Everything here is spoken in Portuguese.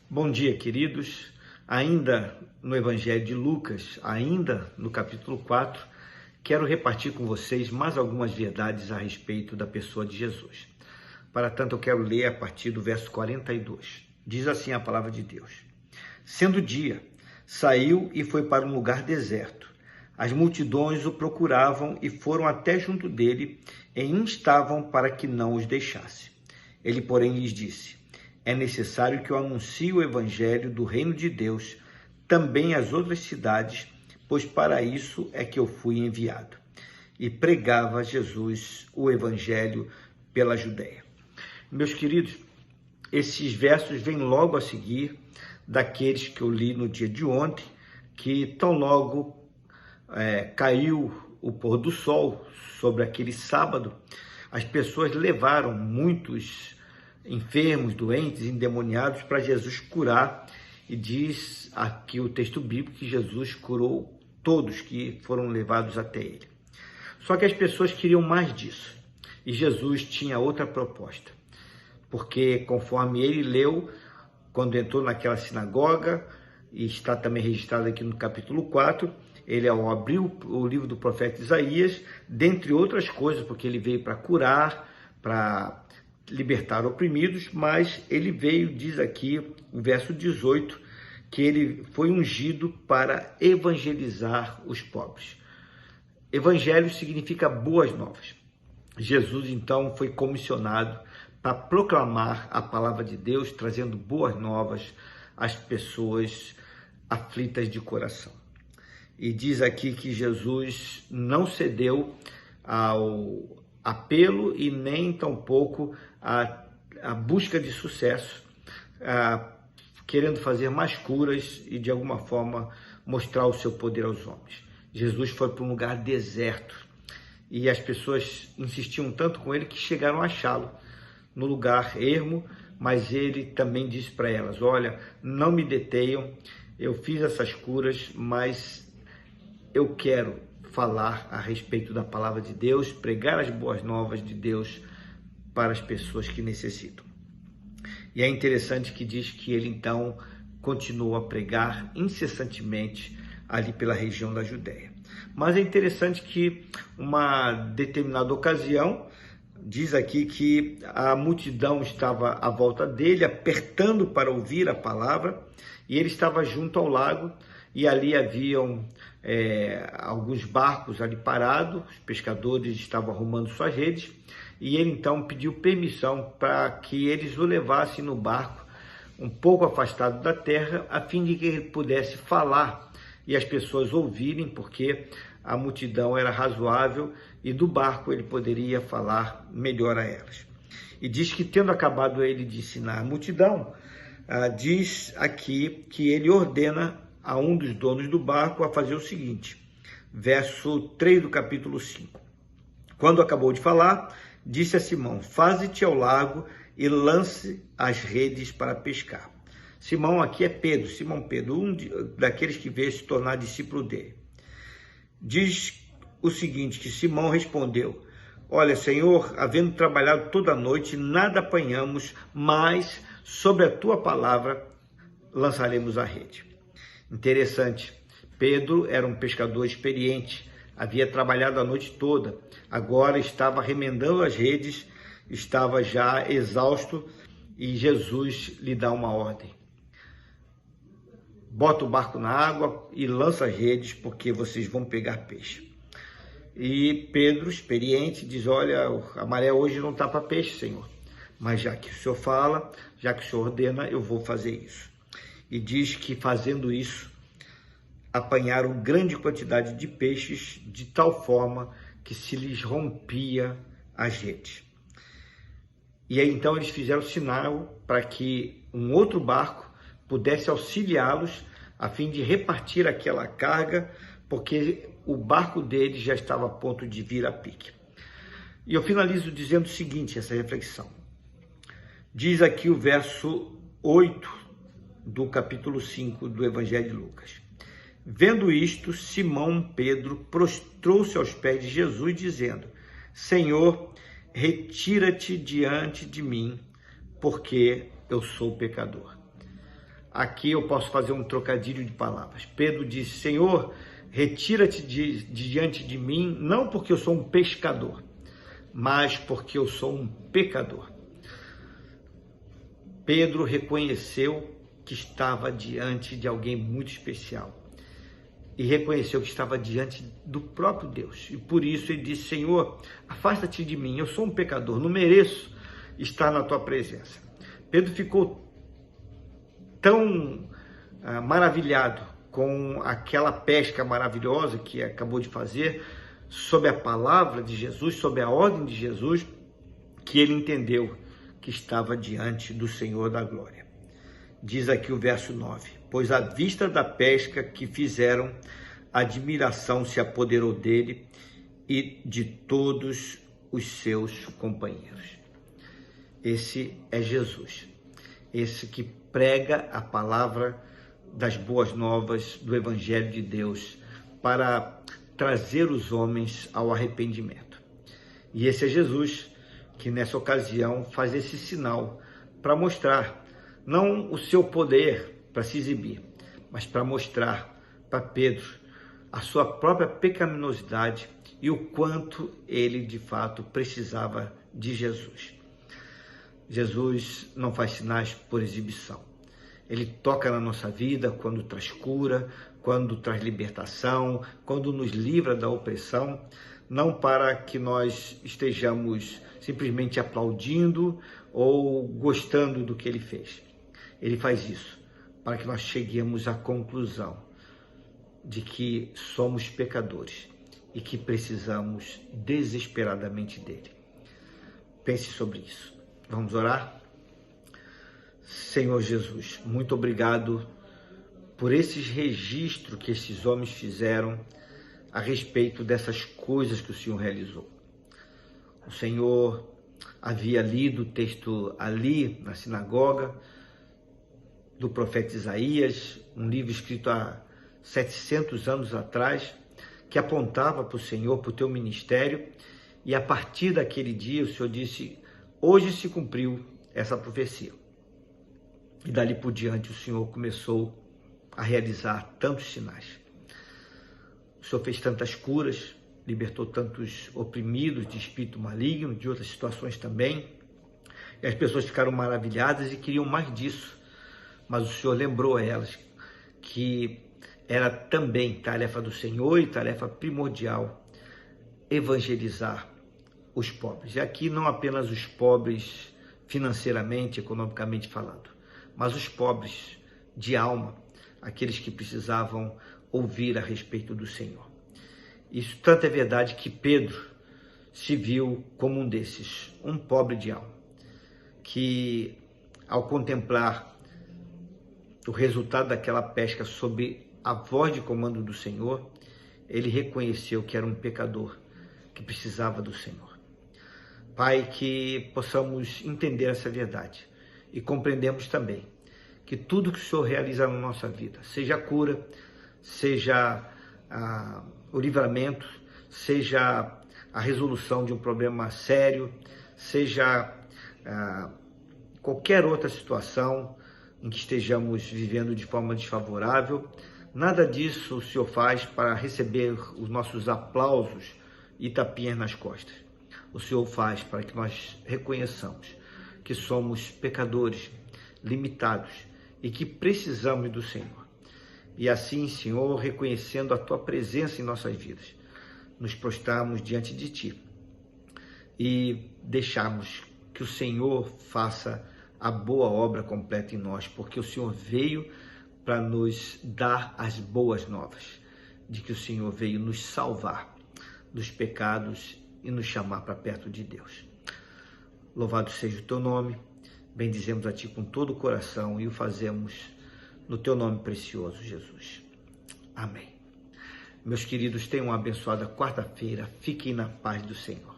Bom dia, queridos. Ainda no Evangelho de Lucas, ainda no capítulo 4, quero repartir com vocês mais algumas verdades a respeito da pessoa de Jesus. Para tanto, eu quero ler a partir do verso 42. Diz assim a palavra de Deus: Sendo dia, saiu e foi para um lugar deserto. As multidões o procuravam e foram até junto dele e instavam para que não os deixasse. Ele, porém, lhes disse: É necessário que eu anuncie o evangelho do reino de Deus também às outras cidades, pois para isso é que eu fui enviado. E pregava Jesus o evangelho pela Judéia. Meus queridos, esses versos vêm logo a seguir daqueles que eu li no dia de ontem, que tão logo caiu o pôr do sol sobre aquele sábado, as pessoas levaram muitos enfermos, doentes, endemoniados para Jesus curar, e diz aqui o texto bíblico que Jesus curou todos que foram levados até ele. Só que as pessoas queriam mais disso, e Jesus tinha outra proposta, porque conforme ele leu, quando entrou naquela sinagoga, e está também registrado aqui no capítulo 4, ele ao abrir o livro do profeta Isaías, dentre outras coisas, porque ele veio para curar, para libertar oprimidos, mas ele veio, diz aqui o verso 18, que ele foi ungido para evangelizar os pobres. Evangelho significa boas novas. Jesus, então, foi comissionado para proclamar a palavra de Deus, trazendo boas novas às pessoas aflitas de coração. E diz aqui que Jesus não cedeu ao apelo e nem tampouco a busca de sucesso, querendo fazer mais curas e de alguma forma mostrar o seu poder aos homens. Jesus foi para um lugar deserto e as pessoas insistiam tanto com ele que chegaram a achá-lo no lugar ermo, mas ele também disse para elas: olha, não me detenham, eu fiz essas curas, mas eu quero falar a respeito da palavra de Deus, pregar as boas novas de Deus para as pessoas que necessitam. E é interessante que diz que ele então continuou a pregar incessantemente ali pela região da Judéia. Mas é interessante que uma determinada ocasião, diz aqui que a multidão estava à volta dele, apertando para ouvir a palavra, e ele estava junto ao lago, e ali haviam alguns barcos ali parados, os pescadores estavam arrumando suas redes, e ele então pediu permissão para que eles o levassem no barco, um pouco afastado da terra, a fim de que ele pudesse falar e as pessoas ouvirem, porque a multidão era razoável e do barco ele poderia falar melhor a elas. E diz que, tendo acabado ele de ensinar a multidão, diz aqui que ele ordena a um dos donos do barco a fazer o seguinte, verso 3 do capítulo 5. Quando acabou de falar, disse a Simão: faze-te ao largo e lance as redes para pescar. Simão aqui é Pedro, Simão Pedro, daqueles que veio se tornar discípulo dele. Diz o seguinte, que Simão respondeu: olha, Senhor, havendo trabalhado toda a noite, nada apanhamos, mas sobre a tua palavra lançaremos a rede. Interessante, Pedro era um pescador experiente, havia trabalhado a noite toda, agora estava remendando as redes, estava já exausto, e Jesus lhe dá uma ordem: bota o barco na água e lança as redes, porque vocês vão pegar peixe. E Pedro, experiente, diz: olha, a maré hoje não está para peixe, Senhor, mas já que o Senhor fala, já que o Senhor ordena, eu vou fazer isso. E diz que, fazendo isso, apanharam grande quantidade de peixes, de tal forma que se lhes rompia as redes. E aí então eles fizeram sinal para que um outro barco pudesse auxiliá-los a fim de repartir aquela carga, porque o barco deles já estava a ponto de vir a pique. E eu finalizo dizendo o seguinte, essa reflexão. Diz aqui o verso 8 do capítulo 5 do Evangelho de Lucas. Vendo isto, Simão Pedro prostrou-se aos pés de Jesus, dizendo: Senhor, retira-te diante de mim, porque eu sou pecador. aqui eu posso fazer um trocadilho de palavras. Pedro disse: Senhor, retira-te de diante de mim, não porque eu sou um pescador, mas porque eu sou um pecador. Pedro reconheceu que estava diante de alguém muito especial e reconheceu que estava diante do próprio Deus. E por isso ele disse: Senhor, afasta-te de mim, eu sou um pecador, não mereço estar na tua presença. Pedro ficou tão maravilhado com aquela pesca maravilhosa que acabou de fazer, sob a palavra de Jesus, sob a ordem de Jesus, que ele entendeu que estava diante do Senhor da glória. Diz aqui o verso 9: pois à vista da pesca que fizeram, a admiração se apoderou dele e de todos os seus companheiros. Esse é Jesus, esse que prega a palavra das boas novas do Evangelho de Deus para trazer os homens ao arrependimento. E esse é Jesus que nessa ocasião faz esse sinal para mostrar, não o seu poder para se exibir, mas para mostrar para Pedro a sua própria pecaminosidade e o quanto ele de fato precisava de Jesus. Jesus não faz sinais por exibição. Ele toca na nossa vida quando traz cura, quando traz libertação, quando nos livra da opressão, não para que nós estejamos simplesmente aplaudindo ou gostando do que ele fez. Ele faz isso para que nós cheguemos à conclusão de que somos pecadores e que precisamos desesperadamente dele. Pense sobre isso. Vamos orar? Senhor Jesus, muito obrigado por esses registros que esses homens fizeram a respeito dessas coisas que o Senhor realizou. O Senhor havia lido o texto ali na sinagoga do profeta Isaías, um livro escrito há 700 anos atrás, que apontava para o Senhor, para o teu ministério, e a partir daquele dia o Senhor disse: hoje se cumpriu essa profecia. E dali por diante o Senhor começou a realizar tantos sinais. O Senhor fez tantas curas, libertou tantos oprimidos de espírito maligno, de outras situações também. E as pessoas ficaram maravilhadas e queriam mais disso. Mas o Senhor lembrou a elas que era também tarefa do Senhor e tarefa primordial evangelizar os pobres. E aqui não apenas os pobres financeiramente, economicamente falando, mas os pobres de alma, aqueles que precisavam ouvir a respeito do Senhor. Isso tanto é verdade que Pedro se viu como um desses, um pobre de alma, que ao contemplar o resultado daquela pesca sob a voz de comando do Senhor, ele reconheceu que era um pecador que precisava do Senhor. Pai, que possamos entender essa verdade e compreendemos também que tudo que o Senhor realiza na nossa vida, seja a cura, seja o livramento, seja a resolução de um problema sério, seja qualquer outra situação em que estejamos vivendo de forma desfavorável, nada disso o Senhor faz para receber os nossos aplausos e tapinhas nas costas. O Senhor faz para que nós reconheçamos que somos pecadores, limitados e que precisamos do Senhor. E assim, Senhor, reconhecendo a Tua presença em nossas vidas, nos prostramos diante de Ti e deixamos que o Senhor faça a boa obra completa em nós, porque o Senhor veio para nos dar as boas novas, de que o Senhor veio nos salvar dos pecados e nos chamar para perto de Deus. Louvado seja o Teu nome, bendizemos a Ti com todo o coração e o fazemos no Teu nome precioso, Jesus. Amém. Meus queridos, tenham uma abençoada quarta-feira, fiquem na paz do Senhor.